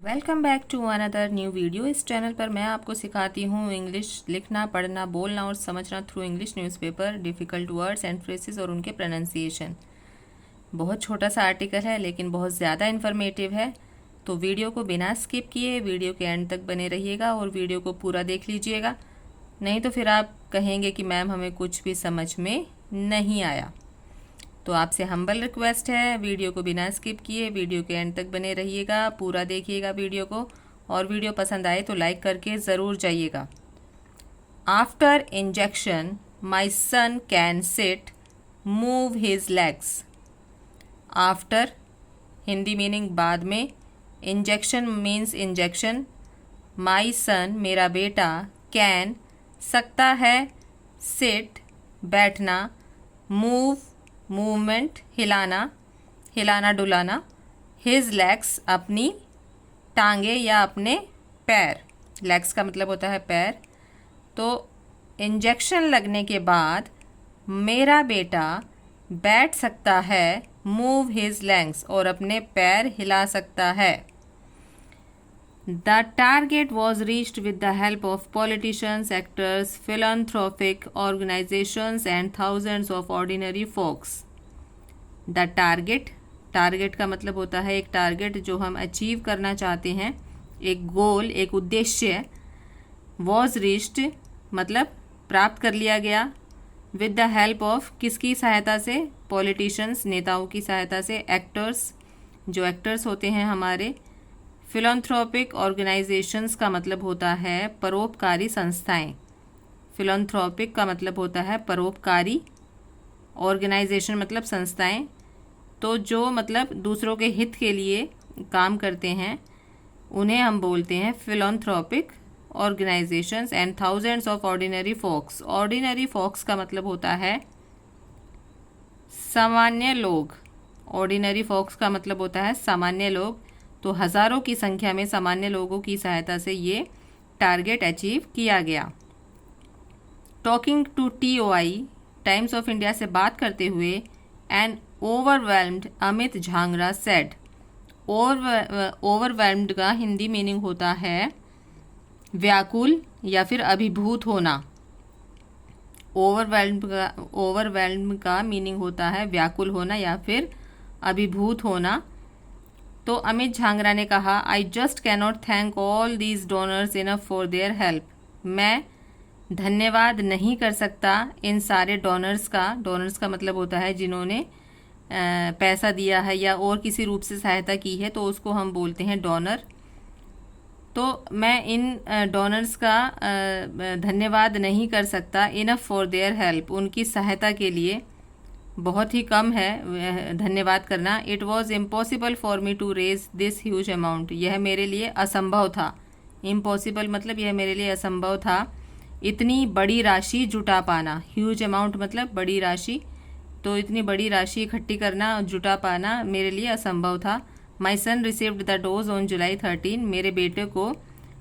Welcome back to another new video. इस channel पर मैं आपको सिखाती हूँ इंग्लिश लिखना, पढ़ना, बोलना और समझना through English newspaper, difficult words and phrases और उनके प्रोनाउंसिएशन। बहुत छोटा सा आर्टिकल है लेकिन बहुत ज़्यादा इन्फॉर्मेटिव है, तो वीडियो को बिना स्किप किए वीडियो के एंड तक बने रहिएगा और वीडियो को पूरा देख लीजिएगा। नहीं तो फिर आप कहेंगे कि मैम हमें कुछ भी समझ में नहीं आया। तो आपसे हम्बल रिक्वेस्ट है, वीडियो को बिना स्किप किए वीडियो के एंड तक बने रहिएगा, पूरा देखिएगा वीडियो को, और वीडियो पसंद आए तो लाइक करके ज़रूर जाइएगा। After injection my son can sit, move his legs. After Hindi meaning बाद में, injection means injection, my son मेरा बेटा, कैन सकता है, सिट बैठना, मूव मूवमेंट हिलाना, हिलाना डुलाना, हिज लेग्स अपनी टांगे या अपने पैर, लेग्स का मतलब होता है पैर। तो इंजेक्शन लगने के बाद मेरा बेटा बैठ सकता है, मूव हिज लेग्स, और अपने पैर हिला सकता है। The target was reached with the help of politicians, actors, philanthropic organizations and thousands of ordinary folks. The target का मतलब होता है एक टारगेट जो हम अचीव करना चाहते हैं, एक गोल, एक उद्देश्य। was reached मतलब प्राप्त कर लिया गया, with the help of किसकी सहायता से, politicians नेताओं की सहायता से, actors जो एक्टर्स होते हैं हमारे, फिलॉन्थ्रोपिक ऑर्गेनाइजेशंस का मतलब होता है परोपकारी संस्थाएं। फिलॉन्थ्रोपिक का मतलब होता है परोपकारी, ऑर्गेनाइजेशन मतलब संस्थाएं। तो जो मतलब दूसरों के हित के लिए काम करते हैं उन्हें हम बोलते हैं philanthropic organisations. And thousands of ordinary folks. Ordinary folks का मतलब होता है सामान्य लोग। ऑर्डिनरी फोक्स का मतलब होता है सामान्य लोग। तो हज़ारों की संख्या में सामान्य लोगों की सहायता से ये टारगेट अचीव किया गया। Talking to TOI times of India से बात करते हुए an overwhelmed Amit Jhangra said. Overwhelmed का हिंदी मीनिंग होता है व्याकुल या फिर अभिभूत होना। ओवरवेल्म्ड का मीनिंग होता है व्याकुल होना या फिर अभिभूत होना। तो अमित झांगरा ने कहा, I just cannot thank all these donors enough for their help. मैं धन्यवाद नहीं कर सकता इन सारे डोनर्स का। डोनर्स का मतलब होता है जिन्होंने पैसा दिया है या और किसी रूप से सहायता की है, तो उसको हम बोलते हैं डोनर। तो मैं इन डोनर्स का धन्यवाद नहीं कर सकता, इनफ फॉर देयर हेल्प उनकी सहायता के लिए बहुत ही कम है धन्यवाद करना। It was impossible for me to raise this huge amount. यह मेरे लिए असंभव था। इम्पॉसिबल मतलब यह मेरे लिए असंभव था इतनी बड़ी राशि जुटा पाना। ह्यूज अमाउंट मतलब बड़ी राशि, तो इतनी बड़ी राशि इकट्ठी करना, जुटा पाना मेरे लिए असंभव था। My son received the dose on July 13। मेरे बेटे को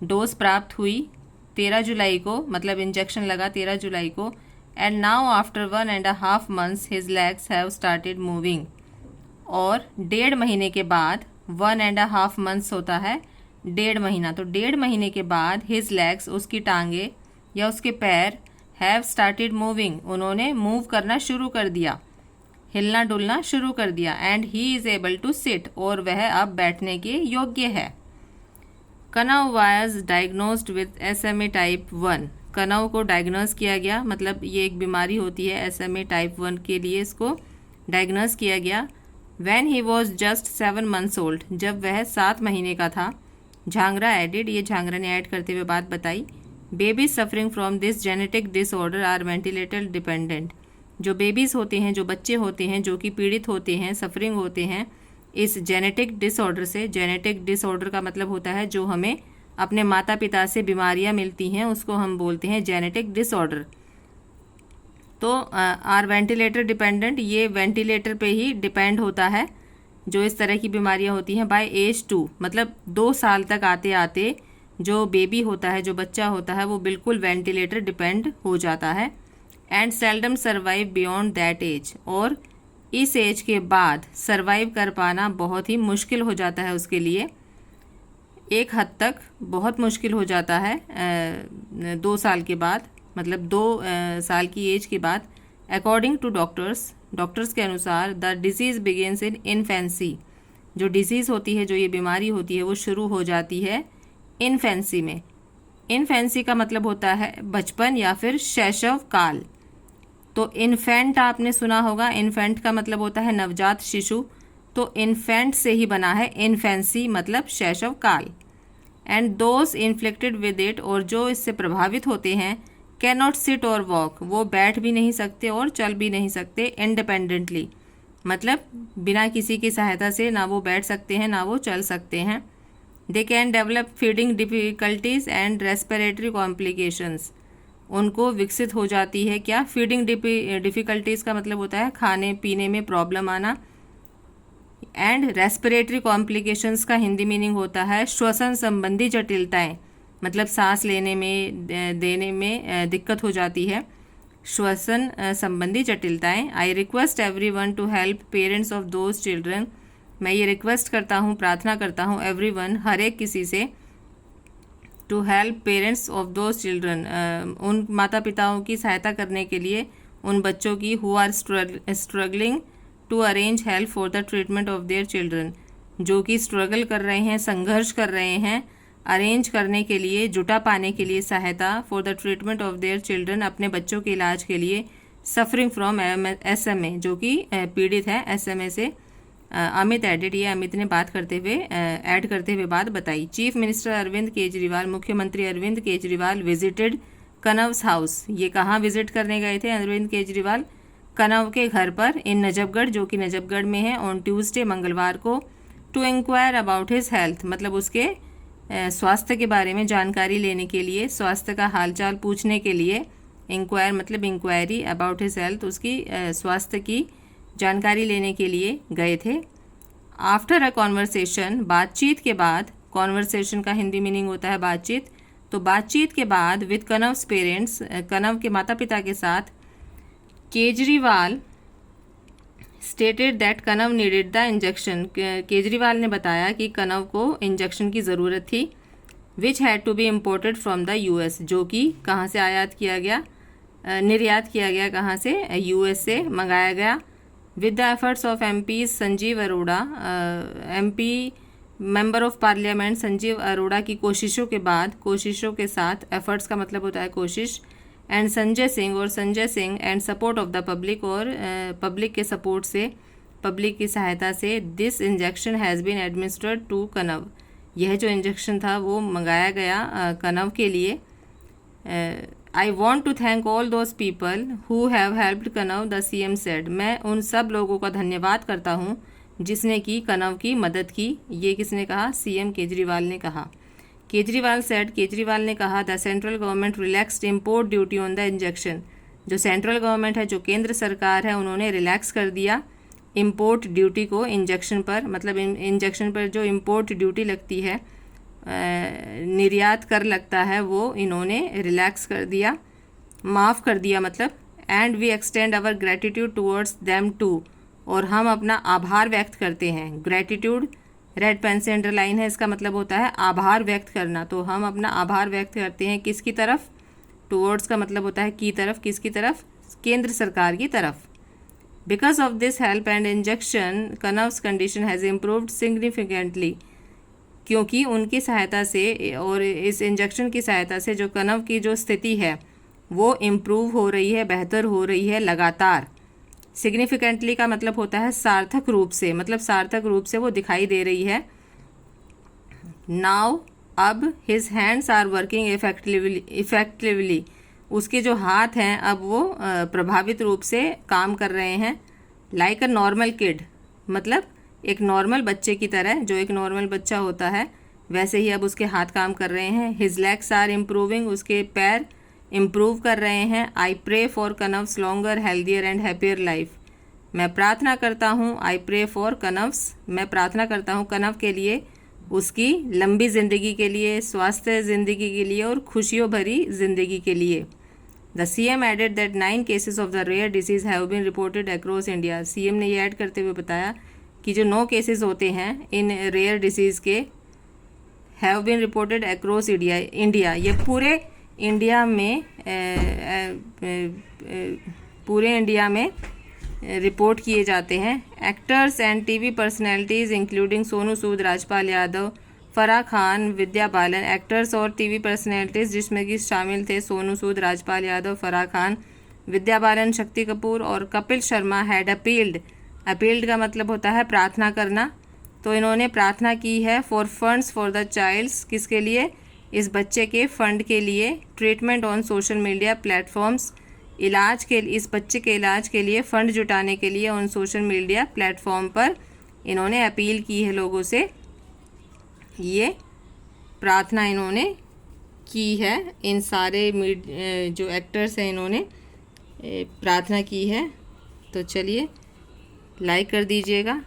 डोज प्राप्त हुई 13 जुलाई को, मतलब इंजेक्शन लगा 13 जुलाई को। And now after 1.5 months his legs have started moving। और 1.5 महीने के बाद, 1.5 months होता है 1.5 महीना, तो 1.5 महीने के बाद his legs उसकी टांगे या उसके पैर have started moving उन्होंने मूव करना शुरू कर दिया, हिलना डुलना शुरू कर दिया। and he is able to sit और वह अब बैठने के योग्य है। कनव was diagnosed with SMA type 1। कनव को डायग्नोस किया गया, मतलब ये एक बीमारी होती है SMA टाइप 1 के लिए इसको डायग्नोस किया गया। When he was just 7 months old, जब वह 7 महीने का था। झांगरा एडिड, ये झांगरा ने ऐड करते हुए बात बताई, babies suffering from this genetic disorder are ventilator dependent. जो बेबीज़ होते हैं, जो बच्चे होते हैं जो कि पीड़ित होते हैं, सफरिंग होते हैं इस जेनेटिक डिसऑर्डर से। जेनेटिक डिसऑर्डर का मतलब होता है जो हमें अपने माता पिता से बीमारियां मिलती हैं, उसको हम बोलते हैं जेनेटिक डिसऑर्डर। तो आर वेंटिलेटर डिपेंडेंट, ये वेंटिलेटर पे ही डिपेंड होता है जो इस तरह की बीमारियां होती हैं। बाय एज 2 मतलब 2 साल तक आते आते जो बेबी होता है, जो बच्चा होता है, वो बिल्कुल वेंटिलेटर डिपेंड हो जाता है। And seldom survive beyond that age, और इस एज के बाद सर्वाइव कर पाना बहुत ही मुश्किल हो जाता है उसके लिए। एक हद तक बहुत मुश्किल हो जाता है 2 साल के बाद, मतलब 2 साल की एज के बाद। अकॉर्डिंग टू डॉक्टर्स के अनुसार the disease begins in infancy. जो डिजीज़ होती है, जो ये बीमारी होती है, वो शुरू हो जाती है इन्फेंसी में। इन्फेंसी का मतलब होता है बचपन या फिर शैशव काल। तो इन्फेंट आपने सुना होगा, इन्फेंट का मतलब होता है नवजात शिशु। तो इन्फेंट से ही बना है इन्फेंसी, मतलब शैशव काल। And those inflicted with it, और जो इससे प्रभावित होते हैं, कैन नॉट सिट और वॉक, वो बैठ भी नहीं सकते और चल भी नहीं सकते इंडिपेंडेंटली, मतलब बिना किसी की सहायता से ना वो बैठ सकते हैं ना वो चल सकते हैं। They can develop feeding difficulties and respiratory complications, उनको विकसित हो जाती है क्या, फीडिंग डिफ़िकल्टीज़ का मतलब होता है खाने पीने में प्रॉब्लम आना। एंड रेस्पिरेटरी कॉम्प्लिकेशंस का हिंदी मीनिंग होता है श्वसन संबंधी जटिलताएं, मतलब सांस लेने में देने में दिक्कत हो जाती है, श्वसन संबंधी जटिलताएं। I request everyone to help parents of those children, मैं ये रिक्वेस्ट करता हूँ, प्रार्थना करता हूँ, एवरीवन, हर एक किसी से, to help parents of those children, उन माता पिताओं की सहायता करने के लिए उन बच्चों की, who are struggling to arrange help for the treatment of their children, जो कि स्ट्रगल कर रहे हैं, संघर्ष कर रहे हैं, अरेंज करने के लिए, जुटा पाने के लिए सहायता, for the treatment of their children, अपने बच्चों के इलाज के लिए, सफरिंग फ्रॉम SMA, जो कि पीड़ित है SMA से। अमित एडेड, ये अमित ने बात करते हुए ऐड करते हुए बात बताई। चीफ मिनिस्टर अरविंद केजरीवाल, मुख्यमंत्री अरविंद केजरीवाल विजिटेड कनव्स हाउस, ये कहाँ विजिट करने गए थे अरविंद केजरीवाल, कनव के घर पर इन नजफगढ़, जो कि नजफगढ़ में है, ऑन ट्यूसडे, मंगलवार को, to inquire about his health, मतलब उसके स्वास्थ्य के बारे में जानकारी लेने के लिए, स्वास्थ्य का हालचाल पूछने के लिए, इंक्वायर मतलब इंक्वायरी, अबाउट हिज हेल्थ, उसकी स्वास्थ्य की जानकारी लेने के लिए गए थे। आफ्टर अ कॉन्वर्सेशन, बातचीत के बाद, कॉन्वर्सेशन का हिंदी मीनिंग होता है बातचीत, तो बातचीत के बाद विद कनव्स पेरेंट्स, कनव के माता पिता के साथ, Kejriwal stated that Kanav needed the injection, Kejriwal ने बताया कि कनव को इंजेक्शन की ज़रूरत थी, which had to be imported from the US, जो कि कहाँ से आयात किया गया, निर्यात किया गया, कहाँ से, US से मंगाया गया। With the efforts of MP Sanjeev Arora, MP member of parliament Sanjeev Arora की कोशिशों के बाद, कोशिशों के साथ, एफर्ट्स का मतलब होता है कोशिश, and Sanjay Singh and support of the public, और पब्लिक के सपोर्ट से, पब्लिक की सहायता से, this injection has been administered to Kanav, यह जो इंजेक्शन था वो मंगाया गया कनव के लिए। I want to thank all those people who have helped Kanav, the CM said, मैं उन सब लोगों का धन्यवाद करता हूँ जिसने की कनव की मदद की, ये किसने कहा, CM केजरीवाल ने कहा। केजरीवाल सेड, केजरीवाल ने कहा, the central government relaxed import duty on the injection, जो सेंट्रल गवर्नमेंट है, जो केंद्र सरकार है, उन्होंने रिलैक्स कर दिया इम्पोर्ट ड्यूटी को इंजेक्शन पर, मतलब इंजेक्शन पर जो इम्पोर्ट ड्यूटी लगती है, निर्यात कर लगता है, वो इन्होंने रिलैक्स कर दिया, माफ़ कर दिया मतलब। And we extend our gratitude towards them too, और हम अपना आभार व्यक्त करते हैं, ग्रेटिट्यूड रेड पेन से अंडरलाइन है, इसका मतलब होता है आभार व्यक्त करना, तो हम अपना आभार व्यक्त करते हैं किसकी तरफ, टूवर्ड्स का मतलब होता है की तरफ, किसकी तरफ, केंद्र सरकार की तरफ। Because of this help and injection Kanav's condition has improved significantly, क्योंकि उनकी सहायता से और इस इंजेक्शन की सहायता से जो कनव की जो स्थिति है वो इम्प्रूव हो रही है, बेहतर हो रही है लगातार। सिग्निफिकेंटली का मतलब होता है सार्थक रूप से, मतलब सार्थक रूप से वो दिखाई दे रही है। नाउ, अब, his hands are working effectively, उसके जो हाथ हैं अब वो प्रभावित रूप से काम कर रहे हैं। लाइक अ नॉर्मल किड, मतलब एक नॉर्मल बच्चे की तरह, जो एक नॉर्मल बच्चा होता है वैसे ही अब उसके हाथ काम कर रहे हैं। हिज लेग्स आर इम्प्रूविंग, उसके पैर इम्प्रूव कर रहे हैं। I pray for Kanav's longer healthier and happier life, मैं प्रार्थना करता हूँ, आई प्रे फॉर कनव्स, मैं प्रार्थना करता हूँ कनव के लिए, उसकी लंबी ज़िंदगी के लिए, स्वास्थ्य ज़िंदगी के लिए और खुशियों भरी ज़िंदगी के लिए। The CM added that 9 cases of the rare disease have been reported across India, CM ने ये ऐड करते हुए बताया कि जो 9 केसेस होते हैं इन रेयर डिसीज़ के, have been reported across India. ये पूरे इंडिया में रिपोर्ट किए जाते हैं। Actors and TV personalities including Sonu Sood, Rajpal Yadav, Farah Khan, Vidya Balan. Actors और टीवी पर्सनैलिटीज़ जिसमें कि शामिल थे सोनू सूद, राजपाल यादव, फराह खान, विद्या बालन, शक्ति कपूर और कपिल शर्मा हैड अपील्ड का मतलब होता है प्रार्थना करना। तो इन्होंने प्रार्थना की है for funds for the childs, किसके लिए? इस बच्चे के फंड के लिए। Treatment on social media platforms, इस बच्चे के इलाज के लिए फंड जुटाने के लिए ऑन सोशल मीडिया प्लेटफॉर्म पर इन्होंने अपील की है लोगों से। ये प्रार्थना इन्होंने की है, इन सारे जो एक्टर्स हैं इन्होंने प्रार्थना की है। तो चलिए लाइक कर दीजिएगा।